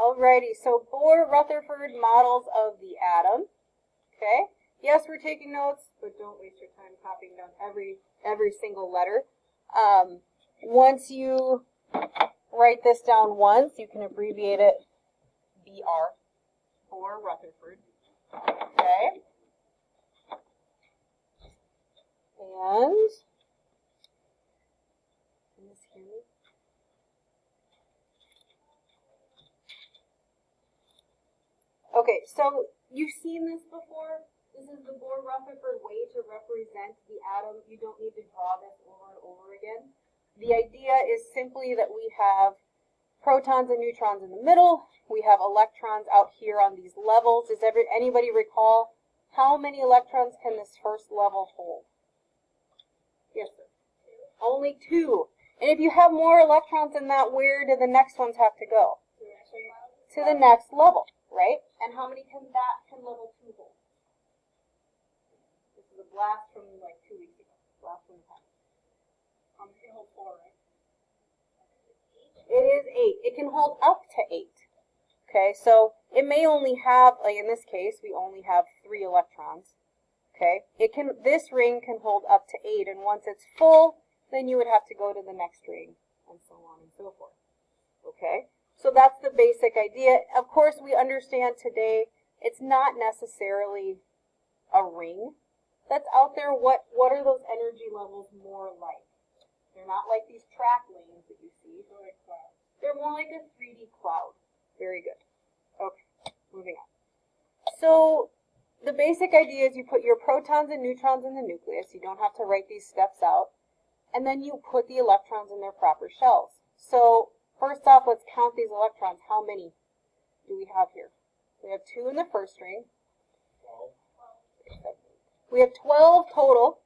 Alrighty, so Bohr-Rutherford models of the atom. Okay. Yes, we're taking notes, but don't waste your time copying down every single letter. Once you write this down once, you can abbreviate it BR, Bohr-Rutherford. Okay. And can this hear me? Okay, so you've seen this before. This is the Bohr-Rutherford way to represent the atom. You don't need to draw this over and over again. The idea is simply that we have protons and neutrons in the middle. We have electrons out here on these levels. Does anybody recall how many electrons can this first level hold? Yes, sir. Only 2. And if you have more electrons than that, where do the next ones have to go? To the next level, right? And how many can level 2 hold? This is a blast from like 2 weeks ago. Blast from the past. It holds 4, right? It is 8. It can hold up to 8. Okay, so it may only have, like in this case, we only have 3 electrons. Okay, this ring can hold up to 8, and once it's full, then you would have to go to the next ring, and so on and so forth. Okay, so that's the basic idea. Of course, we understand today it's not necessarily a ring that's out there. What are those energy levels more like? They're not like these track lanes that you see. They're like clouds. They're more like a 3D cloud. Very good. Okay, moving on. So the basic idea is you put your protons and neutrons in the nucleus. You don't have to write these steps out. And then you put the electrons in their proper shells. So first off, let's count these electrons. How many do we have here? We have 2 in the first ring. 12. We have 12 total.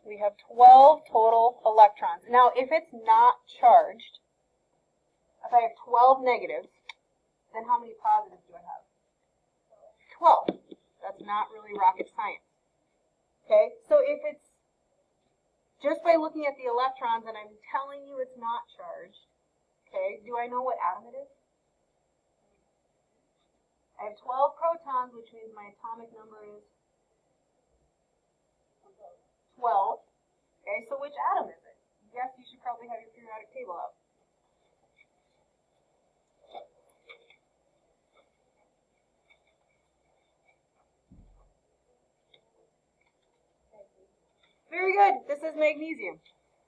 We have 12 total electrons. Now, if it's not charged, if I have 12 negatives, then how many positives do I have? 12. That's not really rocket science. Okay, so if it's just by looking at the electrons and I'm telling you it's not charged, okay, do I know what atom it is? I have 12 protons, which means my atomic number is 12. Okay, so which atom is it? Yes, you should probably have your periodic table out. Very good. This is magnesium.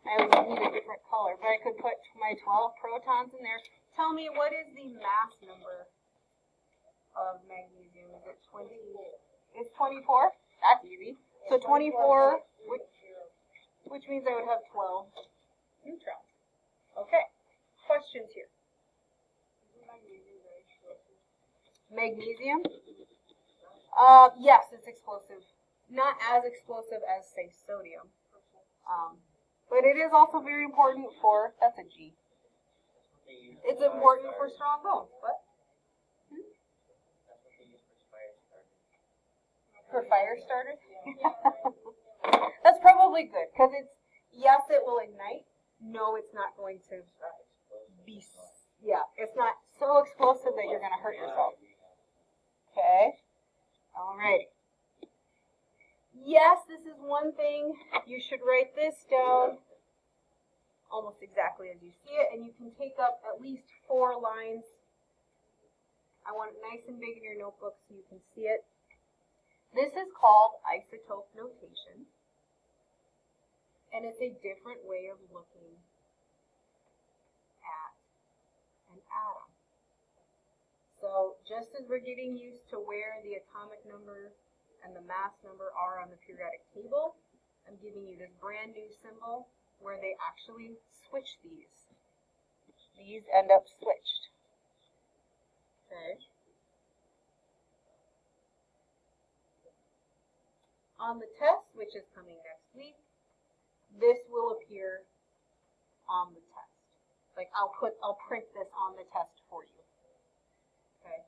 I would need a different color, but I could put my 12 protons in there. Tell me, what is the mass number of magnesium? Is it 20? It's 24? That's easy. So 24, which means I would have 12 neutrons. Okay. Questions here? Magnesium? Yes, it's explosive. Not as explosive as, say, sodium. But it is also very important for, that's a G. It's important for strong bones. What? For fire starters? That's probably good, because yes, it will ignite. No, it's not going to be, it's not so explosive that you're going to hurt yourself. Okay? Alrighty. Yes, this is one thing. You should write this down almost exactly as you see it, and you can take up at least 4 lines. I want it nice and big in your notebook so you can see it. This is called isotope notation, and it's a different way of looking at an atom. So just as we're getting used to where the atomic number and the mass number are on the periodic table, I'm giving you this brand new symbol where they actually switch these. These end up switched. Okay. On the test, which is coming next week, this will appear on the test. Like I'll print this on the test for you. Okay.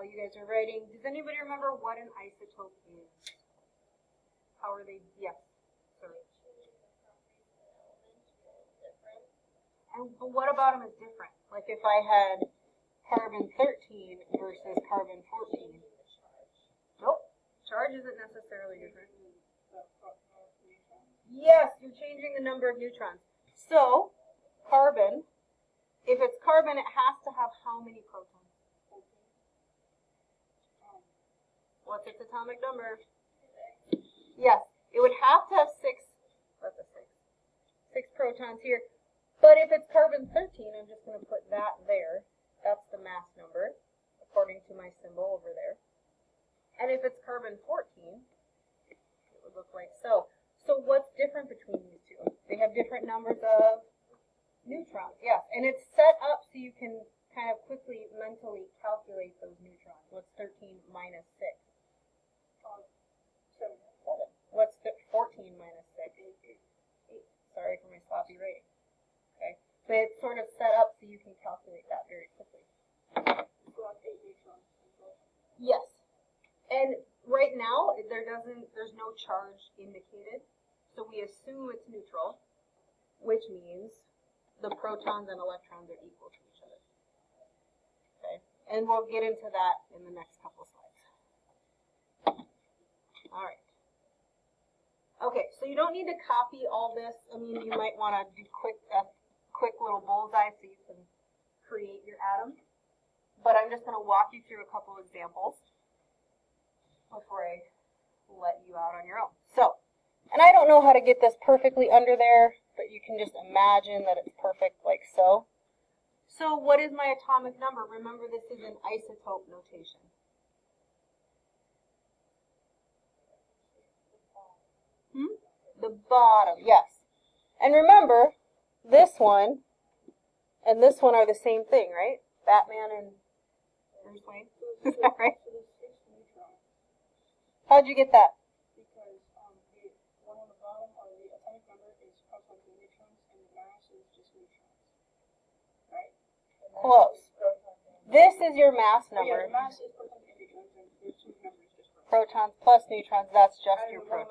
while you guys are writing, does anybody remember what an isotope is? How are they? Yes. Sorry. And but what about them is different? Like if I had carbon 13 versus carbon 14. Nope. Charge isn't necessarily different. Yes, you're changing the number of neutrons. So, carbon, if it's carbon, it has to have how many protons? What's its atomic number? Yes, it would have to have 6. That's a 6. 6 protons here. But if it's carbon 13, I'm just going to put that there. That's the mass number, according to my symbol over there. And if it's carbon 14, it would look like so. So what's different between these two? They have different numbers of neutrons. Yes, and it's set up so you can kind of quickly mentally calculate those neutrons. What's 13 minus 6? 7. What's 14 minus 6? 8. Sorry for my sloppy writing. Okay, but it's sort of set up so you can calculate that very quickly. Yes, and right now there's no charge indicated, so we assume it's neutral, which means the protons and electrons are equal to each other. Okay, and we'll get into that in the next couple slides. All right. Okay, so you don't need to copy all this. I mean, you might want to do quick little bullseye so you can create your atom. But I'm just going to walk you through a couple examples before I let you out on your own. So, and I don't know how to get this perfectly under there, but you can just imagine that it's perfect like so. So what is my atomic number? Remember, this is an isotope notation. The bottom, yes. And remember, this one and this one are the same thing, right? Batman and Bruce Wayne. Is that right? How'd you get that? Because the one on the bottom, or the atomic number, is protons and neutrons, and the mass is just neutrons. Right? Close. This is your mass number. Yeah, the mass is protons and neutrons, and the two numbers just protons plus neutrons, that's just your proton.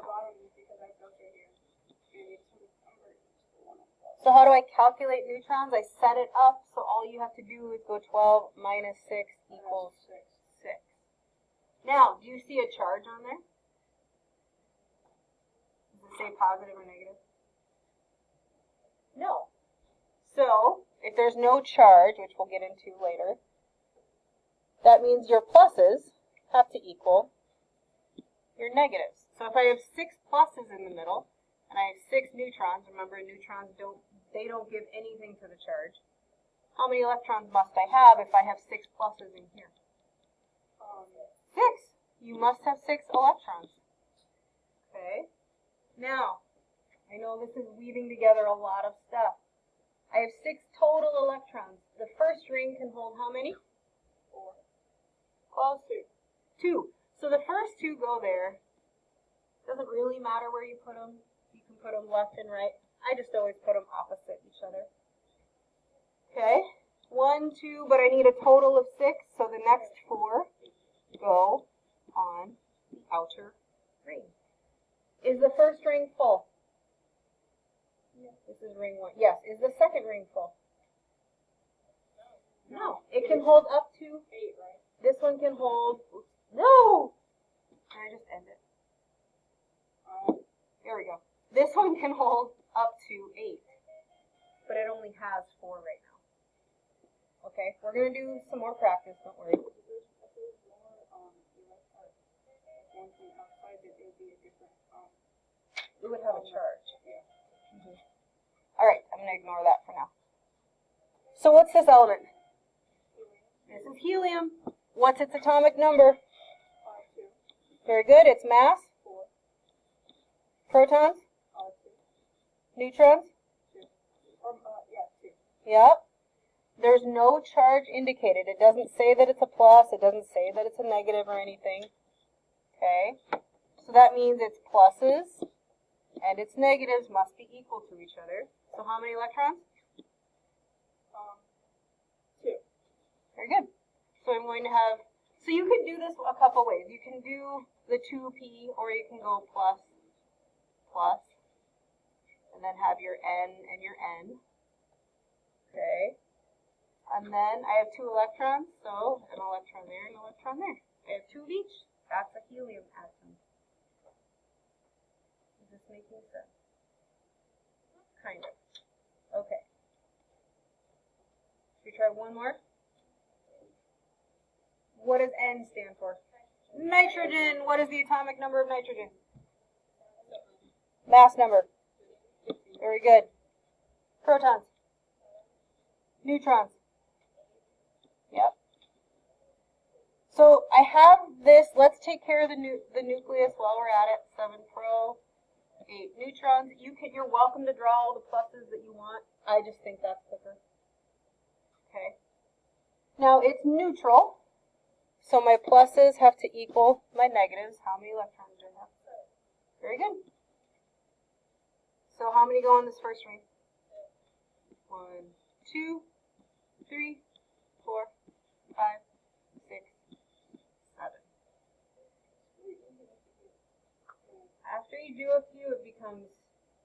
So how do I calculate neutrons? I set it up so all you have to do is go 12 minus 6 equals 6. Now, do you see a charge on there? Does it say positive or negative? No. So, if there's no charge, which we'll get into later, that means your pluses have to equal your negatives. So if I have 6 pluses in the middle, and I have 6 neutrons, remember neutrons don't give anything to the charge. How many electrons must I have if I have 6 pluses in here? 6. You must have 6 electrons. Okay. Now, I know this is weaving together a lot of stuff. I have 6 total electrons. The first ring can hold how many? 4. Close. 2. So the first 2 go there. Doesn't really matter where you put them. You can put them left and right. I just always put them opposite each other. Okay. 1, 2, but I need a total of 6, so the next 4 go on the outer ring. Is the first ring full? Yes. This is ring 1. Yes. Is the second ring full? No. It can hold up to 8, right? This one can hold. No! Can I just end it? There we go. This one can hold up to 8, but it only has 4 right now. Okay, we're going to do some more practice, don't worry. It would have a charge. All right, I'm going to ignore that for now. So what's this element? This is helium. What's its atomic number? 2. Very good. Its mass? 4. Protons? 2. Neutrons? 2. Yeah, 2. Yep. There's no charge indicated. It doesn't say that it's a plus. It doesn't say that it's a negative or anything. Okay. So that means its pluses and its negatives must be equal to each other. So how many electrons? 2. Very good. So I'm going to have So you can do this a couple ways. You can do the 2p, or you can go plus, plus, and then have your n and your n. Okay. And then I have 2 electrons, so an electron there and an electron there. I have 2 of each. That's a helium atom. Is this making sense? Kind of. Okay. Should we try one more? What does N stand for? Nitrogen. What is the atomic number of nitrogen? Mass number. Very good. Protons. Neutrons. Yep. So I have this. Let's take care of the nucleus while we're at it. 7 pro, 8 neutrons. You're welcome to draw all the pluses that you want. I just think that's quicker. Okay. Now it's neutral, so my pluses have to equal my negatives. How many electrons do I have? Very good. So how many go in this first ring? 1, 2, 3, 4, 5, 6, 7. After you do a few, it becomes,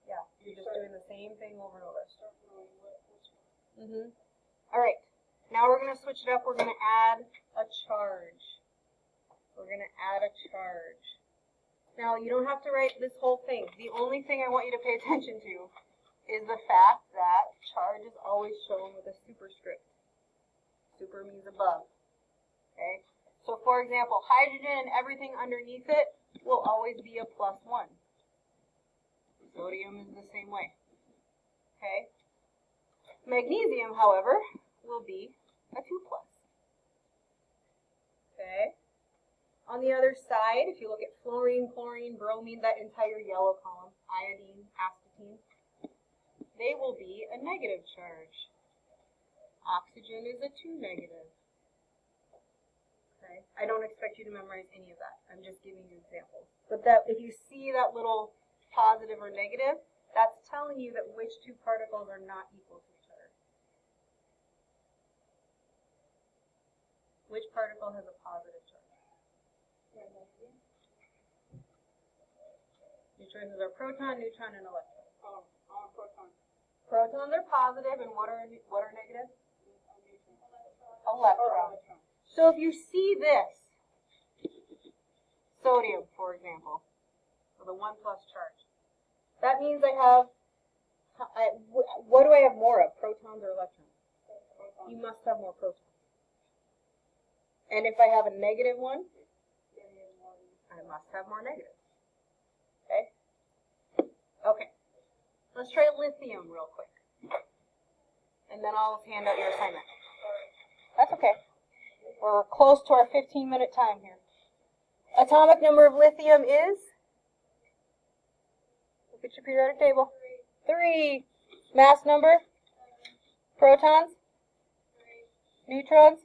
yeah, you're just doing the same thing over and over. All right, now we're going to switch it up. We're going to add a charge. We're going to add a charge. Now, you don't have to write this whole thing. The only thing I want you to pay attention to is the fact that charge is always shown with a superscript. Super means above. Okay? So, for example, hydrogen and everything underneath it will always be a +1. Sodium is the same way. Okay? Magnesium, however, will be a 2+. Okay? On the other side, if you look at fluorine, chlorine, bromine, that entire yellow column, iodine, astatine, they will be a negative charge. Oxygen is a 2 negative. Okay? I don't expect you to memorize any of that. I'm just giving you examples. But that if you see that little positive or negative, that's telling you that which 2 particles are not equal to each other. Which particle has a positive charge? Your choices are proton, neutron, and electron. Proton. Protons are positive, and what are negative? Electron. So if you see this, sodium, for example, with a 1+ charge, that means I have, what do I have more of, protons or electrons? You must have more protons. And if I have a negative one, I must have more negatives. Okay? Okay. Let's try lithium real quick. And then I'll hand out your assignment. That's okay. We're close to our 15-minute time here. Atomic number of lithium is? Look at your periodic table. 3. Mass number? Protons? Neutrons?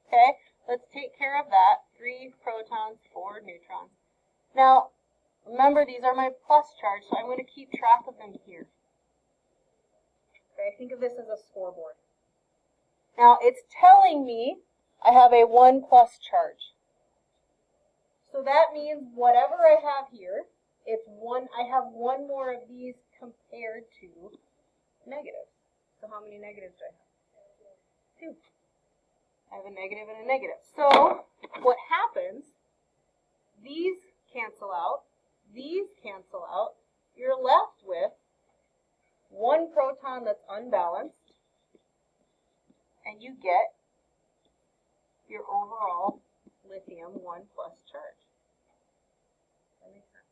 Okay, let's take care of that. 3 protons, 4 neutrons. Now, remember these are my plus charge, so I'm going to keep track of them here. Okay, think of this as a scoreboard. Now, it's telling me I have a 1+ charge. So that means whatever I have here, it's 1. I have 1 more of these compared to negatives. So how many negatives do I have? 2. I have a negative and a negative. So what happens, these cancel out, these cancel out, you're left with 1 proton that's unbalanced, and you get your overall lithium 1+ charge. That makes sense.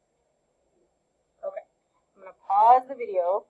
Okay, I'm going to pause the video.